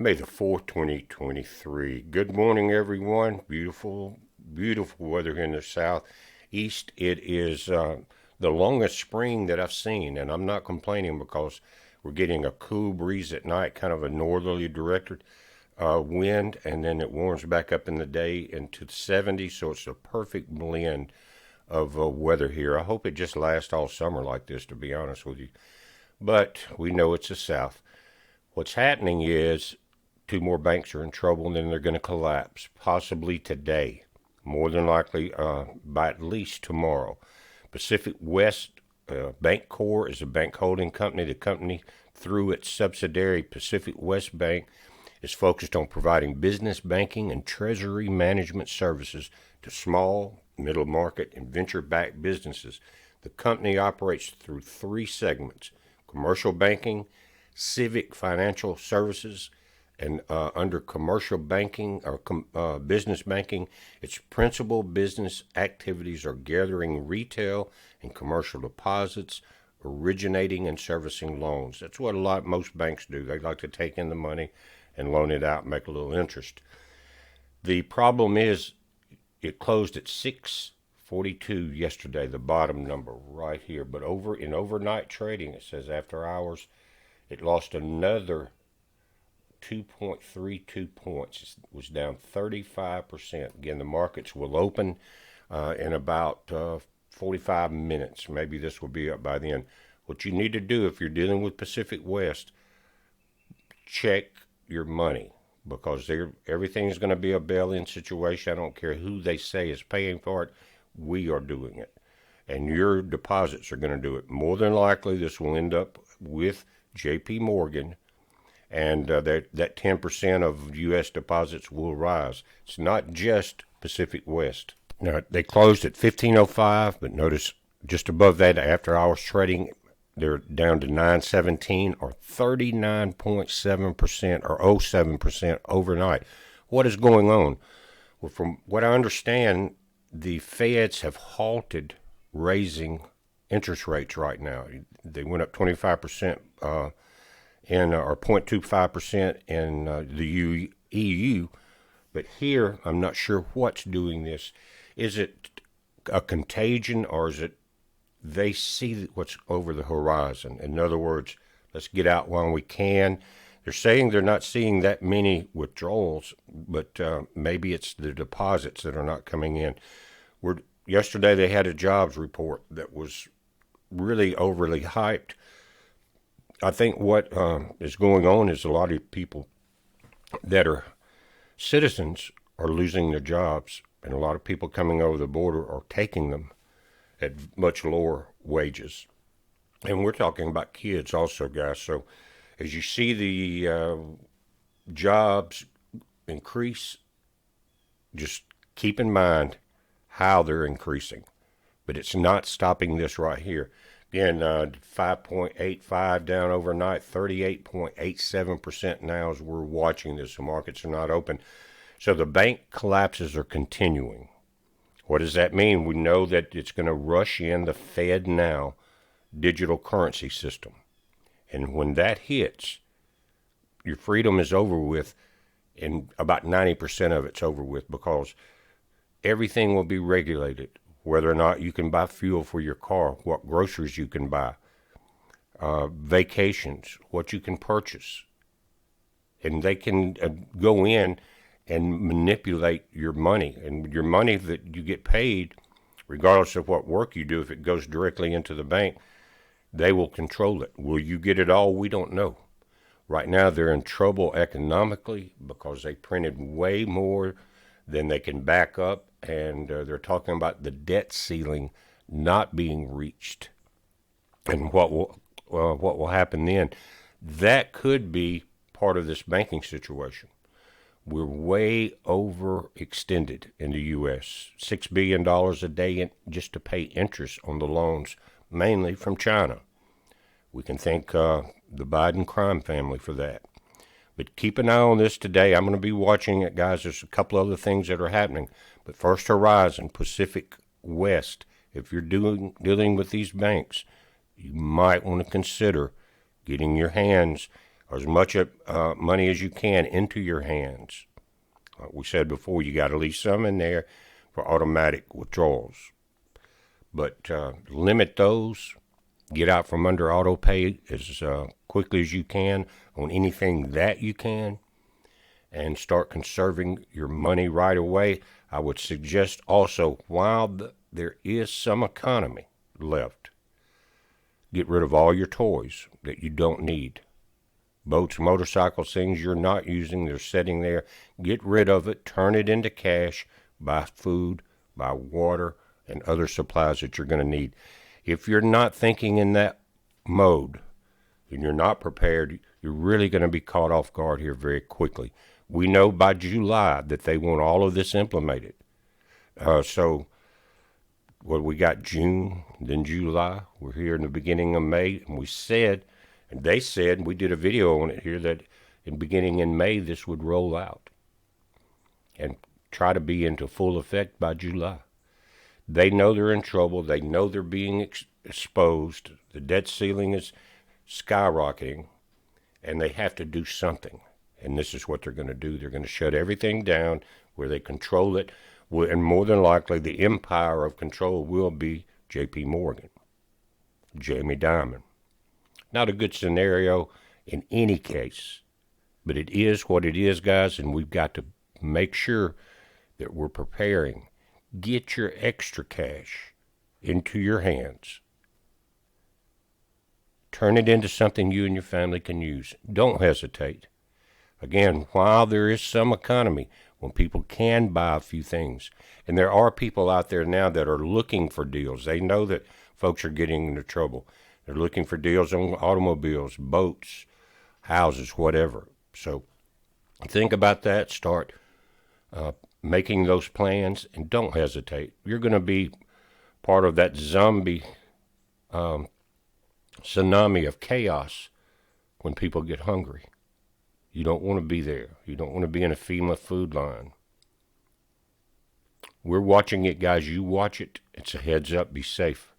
May the 4th, 2023. Good morning, everyone. Beautiful, beautiful weather here in the southeast. It is the longest spring that I've seen, and I'm not complaining because we're getting a cool breeze at night, kind of a northerly directed wind, and then it warms back up in the day into the 70s, so it's a perfect blend of weather here. I hope it just lasts all summer like this, to be honest with you. But we know it's the South. What's happening is two more banks are in trouble and then they're going to collapse, possibly today, more than likely by at least tomorrow. Pacific West Bank Corp is a bank holding company. The company, through its subsidiary Pacific West Bank, is focused on providing business banking and treasury management services to small, middle market, and venture-backed businesses. The company operates through three segments: commercial banking, civic financial services, and under commercial banking or business banking, its principal business activities are gathering retail and commercial deposits, originating and servicing loans. That's what most banks do. They like to take in the money and loan it out and make a little interest. The problem is it closed at 642 yesterday, the bottom number right here. But in overnight trading, it says after hours, it lost another 2.32 points. It was down 35%. Again, the markets will open in about 45 minutes. Maybe this will be up by then. What you need to do if you're dealing with Pacific West, check your money, because everything's going to be a bail-in situation. I don't care who they say is paying for it. We are doing it. And your deposits are going to do it. More than likely, this will end up with J.P. Morgan, and that 10% of U.S. deposits will rise. It's not just Pacific West. Now, they closed at 1505, but notice just above that, after hours trading, they're down to 917, or 39.7% or 0.7% overnight. What is going on? Well, from what I understand, the Feds have halted raising interest rates right now. They went up 25% or 0.25% in the EU, but here I'm not sure what's doing this. Is it a contagion, or is it they see what's over the horizon? In other words, let's get out while we can. They're saying they're not seeing that many withdrawals, but maybe it's the deposits that are not coming in. Yesterday they had a jobs report that was really overly hyped. I think what is going on is a lot of people that are citizens are losing their jobs, and a lot of people coming over the border are taking them at much lower wages. And we're talking about kids also, guys. So as you see the jobs increase, just keep in mind how they're increasing. But it's not stopping this right here. Again, 5.85 down overnight, 38.87% now as we're watching this. The markets are not open. So the bank collapses are continuing. What does that mean? We know that it's going to rush in the Fed Now digital currency system. And when that hits, your freedom is over with, and about 90% of it's over with, because everything will be regulated. Whether or not you can buy fuel for your car, what groceries you can buy, vacations, what you can purchase. And they can go in and manipulate your money. And your money that you get paid, regardless of what work you do, if it goes directly into the bank, they will control it. Will you get it all? We don't know. Right now they're in trouble economically because they printed way more than they can back up. And they're talking about the debt ceiling not being reached, and what will happen then. That could be part of this banking situation. We're way overextended in the U.S. $6 billion a day just to pay interest on the loans, mainly from China. We can thank the Biden crime family for that. But keep an eye on this today. I'm going to be watching it, guys. There's a couple other things that are happening. But First Horizon, Pacific West, if you're dealing with these banks, you might want to consider getting your hands as much money as you can into your hands. Like we said before, you got to leave some in there for automatic withdrawals. But limit those. Get out from under auto pay as quickly as you can on anything that you can, and start conserving your money right away. I would suggest also, while there is some economy left, get rid of all your toys that you don't need. Boats, motorcycles, things you're not using, they're sitting there. Get rid of it, turn it into cash, buy food, buy water, and other supplies that you're going to need. If you're not thinking in that mode and you're not prepared, you're really going to be caught off guard here very quickly. We know by July that they want all of this implemented. So we got June, then July. We're here in the beginning of May, and we said, and they said, and we did a video on it here, that beginning in May this would roll out and try to be into full effect by July. They know they're in trouble. They know they're being exposed. The debt ceiling is skyrocketing, and they have to do something. And this is what they're going to do. They're going to shut everything down where they control it. And more than likely, the empire of control will be J.P. Morgan, Jamie Dimon. Not a good scenario in any case, but it is what it is, guys, and we've got to make sure that we're preparing. Get your extra cash into your hands. Turn it into something you and your family can use. Don't hesitate. Again, while there is some economy, when people can buy a few things, and there are people out there now that are looking for deals. They know that folks are getting into trouble. They're looking for deals on automobiles, boats, houses, whatever. So think about that. Start making those plans, and don't hesitate. You're going to be part of that zombie tsunami of chaos when people get hungry. You don't want to be there. You don't want to be in a FEMA food line. We're watching it, guys. You watch it. It's a heads up. Be safe.